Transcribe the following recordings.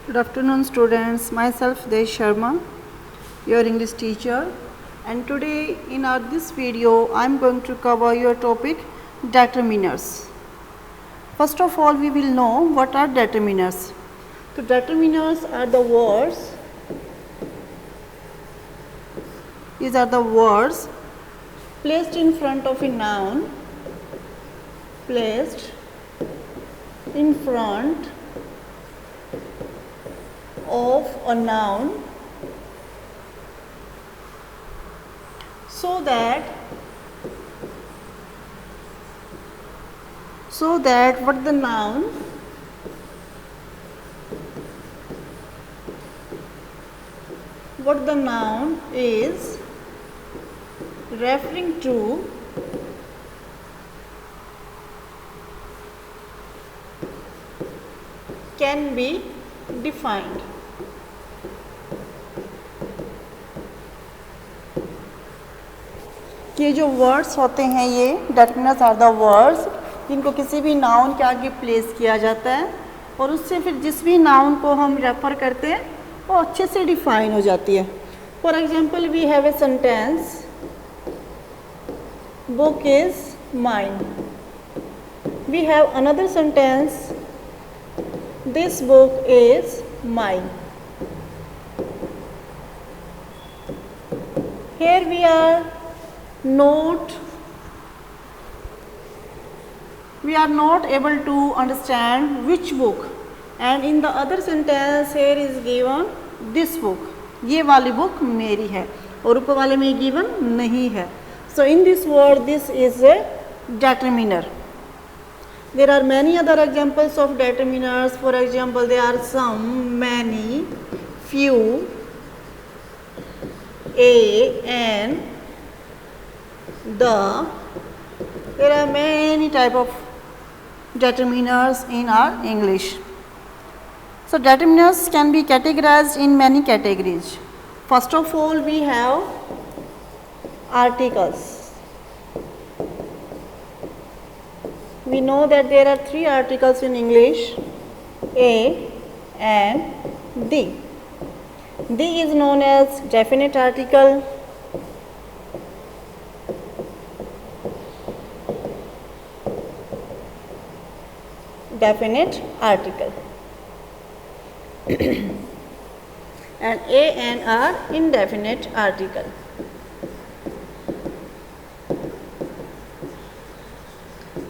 Good afternoon, students. Myself Desh Sharma, your English teacher, and today in this video I am going to cover your topic determiners. First of all, we will know what are determiners. So determiners are the words. These are the words placed in front of a noun. Placed in front of a noun so that what the noun is referring to can be defined. ये जो words होते हैं ये डेटर्मिनर्स are the words जिनको किसी भी noun के आगे प्लेस किया जाता है और उससे फिर जिस भी नाउन को हम रेफर करते हैं वो अच्छे से डिफाइन हो जाती है. For example we have a sentence book is mine. We have another sentence this book is mine. Here we are not able to understand which book, and in the other sentence here is given this book. ये वाली book मेरी है और ऊपर वाले में given नहीं है. So in this word this is a determiner. There are many other examples of determiners. For example, there are some, many, few, a, an, the. There are many type of determiners in our English. So determiners can be categorized in many categories. First of all, we have articles. We know that there are three articles in English: a, an, the. The is known as definite article. Definite article. And a and are indefinite article.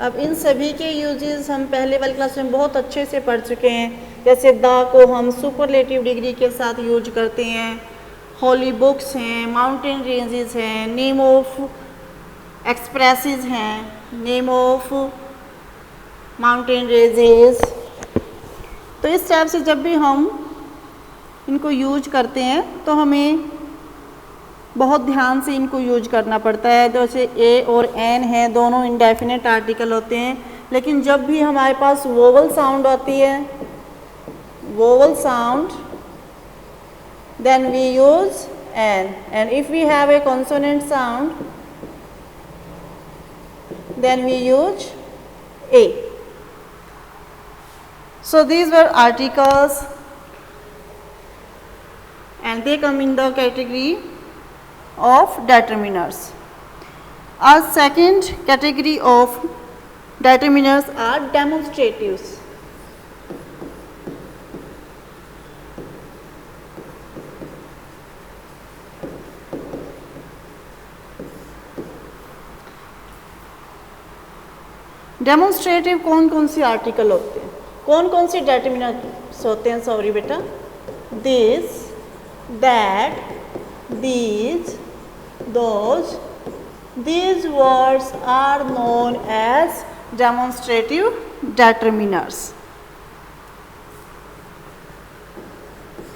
अब इन सभी के uses हम पहले वाली class में बहुत अच्छे से पढ़ चुके हैं. जैसे द को हम सुपरलेटिव डिग्री के साथ यूज करते हैं. होली बुक्स हैं, माउंटेन रेंजेस हैं, नेम ऑफ एक्सप्रेसेस हैं, नेम ऑफ माउंटेन रेंजेस. तो इस टाइप से जब भी हम इनको यूज करते हैं तो हमें बहुत ध्यान से इनको यूज करना पड़ता है. जैसे ए और एन है, दोनों इंडेफिनेट आर्टिकल होते हैं, लेकिन जब भी हमारे पास वोवल साउंड आती है, vowel sound, then we use n, and if we have a consonant sound then we use a. So these were articles and they come in the category of determiners. Our second category of determiners are demonstratives. Demonstrative कौन कौन सी article होते हैं, कौन कौन से डेटर्मिनर्स होते हैं? Sorry बेटा, this, that, these, those. These words are known as demonstrative determiners.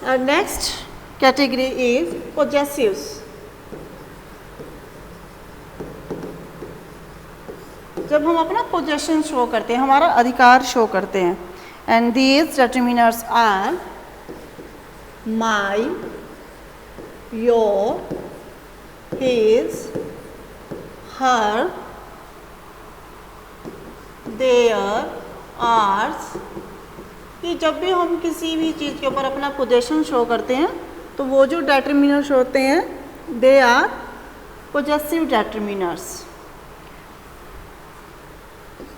Our next category is possessives. जब हम अपना पोजेशन शो करते हैं, हमारा अधिकार शो करते हैं. And these determiners are my, your, his, her, their, ours, कि जब भी हम किसी भी चीज़ के ऊपर अपना पोजेशन शो करते हैं तो वो जो डेटर्मिनर्स होते हैं they are possessive determiners.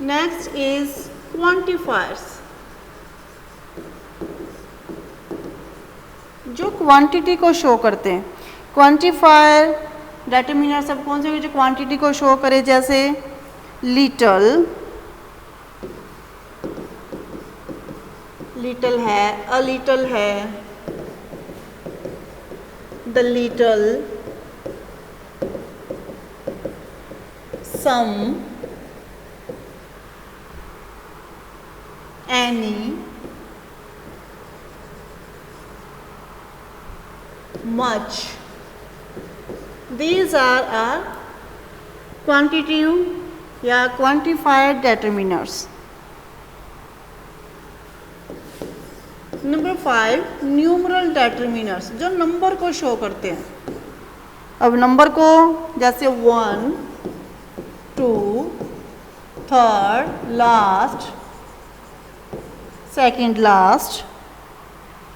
Next is quantifiers, जो क्वांटिटी को शो करते हैं। क्वांटिफायर डेटर्मिनर सब कौन से जो क्वांटिटी को शो करे, जैसे लिटल, लिटल है, अ लिटल है, the little, some, any, much. These are our quantitative या quantified determiners. Number 5 numeral determiners, जो नंबर को शो करते हैं। अब नंबर को जैसे 1, 2, थर्ड लास्ट, सेकंड लास्ट,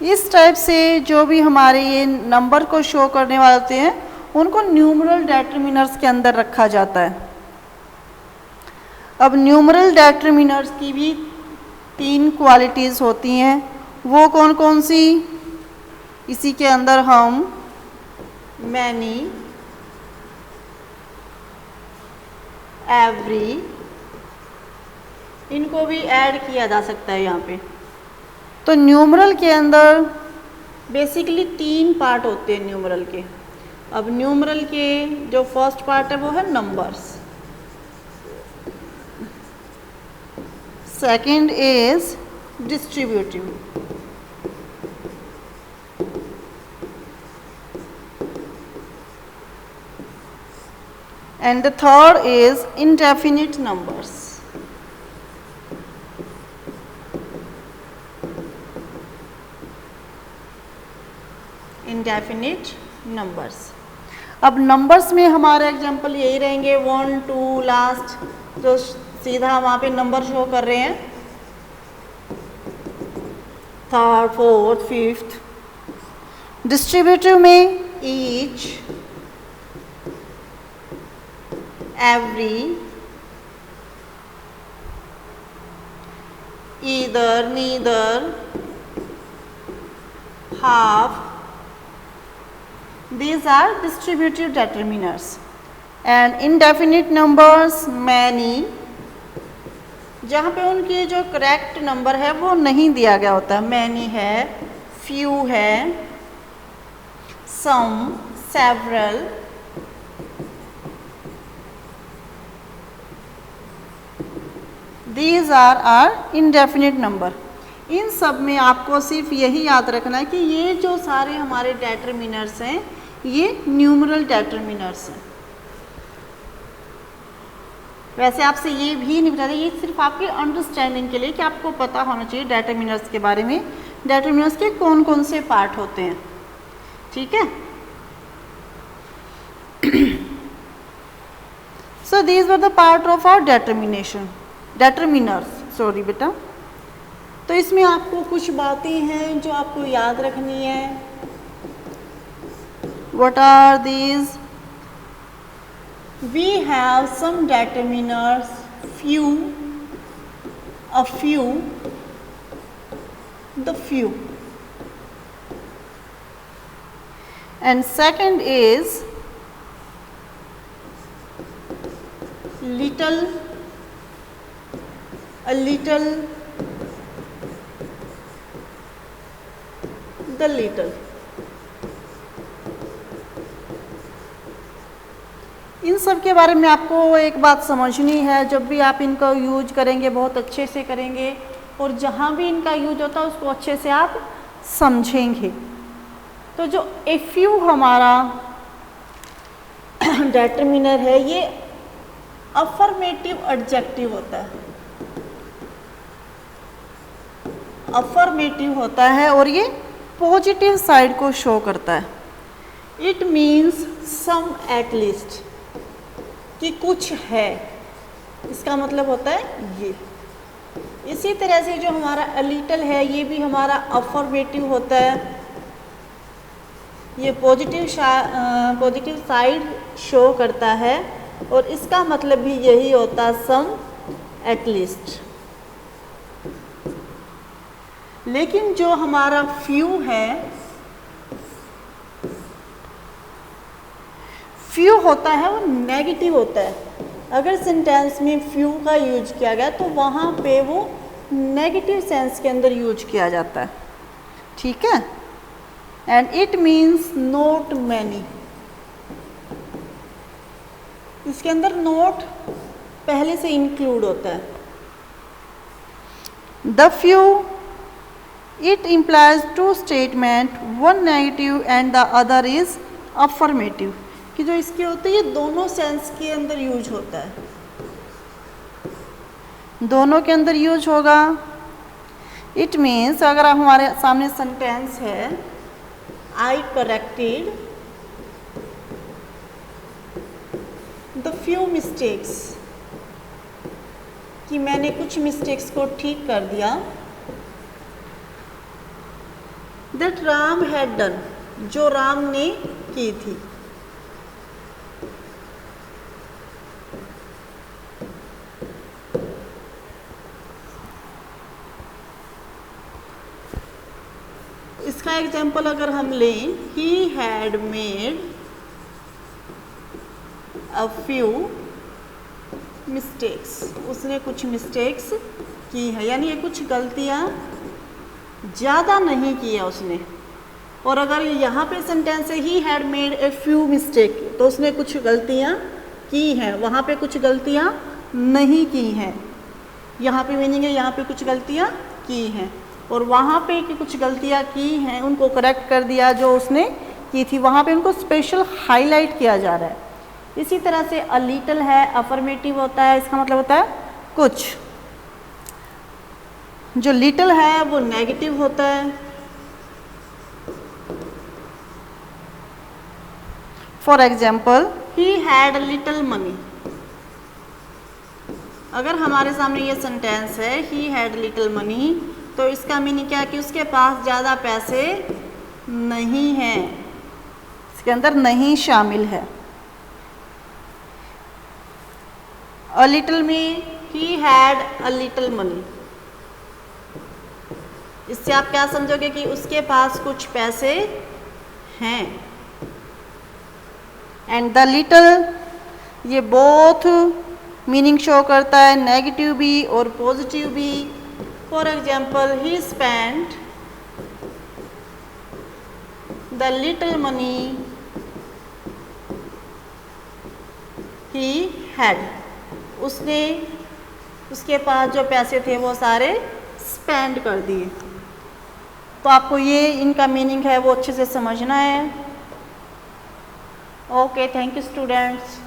इस टाइप से जो भी हमारे ये नंबर को शो करने वाले होते हैं उनको न्यूमरल डेटर्मिनर्स के अंदर रखा जाता है। अब न्यूमरल डेटर्मिनर्स की भी 3 क्वालिटीज़ होती हैं, वो कौन कौन सी? इसी के अंदर हम मैनी, एवरी, इनको भी ऐड किया जा सकता है यहाँ पे। तो न्यूमरल के अंदर बेसिकली 3 पार्ट होते हैं न्यूमरल के। अब न्यूमरल के जो फर्स्ट पार्ट है वो है numbers, second is distributive, and the third is indefinite numbers. Indefinite numbers. अब नंबर्स में हमारे एग्जांपल यही रहेंगे 1, 2 लास्ट, जो सीधा वहाँ पे नंबर शो कर रहे हैं, थर्ड, फोर्थ, फिफ्थ। डिस्ट्रीब्यूटिव में each, every, either, neither, half. These are distributive determiners. And indefinite numbers many, जहाँ पे उनकी जो करेक्ट नंबर है वो नहीं दिया गया होता। many है, few है, some, several, these are our indefinite number. इन सब में आपको सिर्फ यही याद रखना है कि ये जो सारे हमारे डेटर्मिनर्स हैं ये न्यूमरल डेटर्मिनर्स हैं। वैसे आपसे ये भी नहीं बताते, ये सिर्फ आपकी अंडरस्टैंडिंग के लिए कि आपको पता होना चाहिए डेटर्मिनर्स के बारे में, डेटर्मिनर्स के कौन कौन से पार्ट होते हैं। ठीक है, so these were the part of our determiners. Sorry बेटा, तो इसमें आपको कुछ बातें हैं जो आपको याद रखनी है। What are these? We have some determiners, few, a few, the few. And second is little, a little, the little. इन सब के बारे में आपको एक बात समझनी है, जब भी आप इनका यूज करेंगे बहुत अच्छे से करेंगे और जहाँ भी इनका यूज होता है उसको अच्छे से आप समझेंगे। तो जो ए फ्यू हमारा डेटर्मिनर है ये अफर्मेटिव एडजेक्टिव होता है, अफर्मेटिव होता है और ये पॉजिटिव साइड को शो करता है। It means some at least, कि कुछ है, इसका मतलब होता है ये। इसी तरह से जो हमारा अ लिटिल है ये भी हमारा अफर्मेटिव होता है, ये पॉजिटिव साइड शो करता है और इसका मतलब भी यही होता है सम एटलीस्ट। लेकिन जो हमारा फ्यू है, फ्यू होता है वो नेगेटिव होता है। अगर सेंटेंस में फ्यू का यूज किया गया तो वहाँ पे वो नेगेटिव सेंस के अंदर यूज किया जाता है, ठीक है। And it means not many, इसके अंदर नॉट पहले से इंक्लूड होता है। The few it implies to statement, one negative and the other is affirmative, कि जो इसके होते हैं ये दोनों सेंस के अंदर यूज होता है, दोनों के अंदर यूज होगा। इट मीन्स अगर हमारे सामने सेंटेंस है आई करेक्टेड द फ्यू मिस्टेक्स, कि मैंने कुछ मिस्टेक्स को ठीक कर दिया। दैट राम हैड डन, जो राम ने की थी। इसका एग्जाम्पल अगर हम लें, he had made a few mistakes, उसने कुछ मिस्टेक्स की है, यानी ये कुछ गलतियाँ ज़्यादा नहीं की है उसने। और अगर यहाँ पे सेंटेंस है he had made a few mistake, तो उसने कुछ गलतियाँ की हैं, वहाँ पे कुछ गलतियाँ नहीं की हैं। यहाँ पे मीनिंग है यहाँ पे कुछ गलतियाँ की हैं और वहाँ पे कि कुछ गलतियाँ की हैं उनको करेक्ट कर दिया जो उसने की थी, वहाँ पे उनको स्पेशल हाईलाइट किया जा रहा है। इसी तरह से अ लिटिल है अफर्मेटिव होता है, इसका मतलब होता है कुछ। जो लिटिल है वो नेगेटिव होता है। For example he had little money, अगर हमारे सामने ये सेंटेंस है ही हैड लिटिल मनी, तो इसका मीनिंग क्या है कि उसके पास ज़्यादा पैसे नहीं हैं, इसके अंदर नहीं शामिल है। अ लिटिल में he had a little money, इससे आप क्या समझोगे कि उसके पास कुछ पैसे हैं। एंड द लिटिल, ये बोथ मीनिंग शो करता है, नेगेटिव भी और पॉजिटिव भी। For example he spent the little money he had, उसने उसके पास जो पैसे थे वो सारे स्पेंड कर दिए। तो आपको ये इनका मीनिंग है वो अच्छे से समझना है। Okay, thank you students.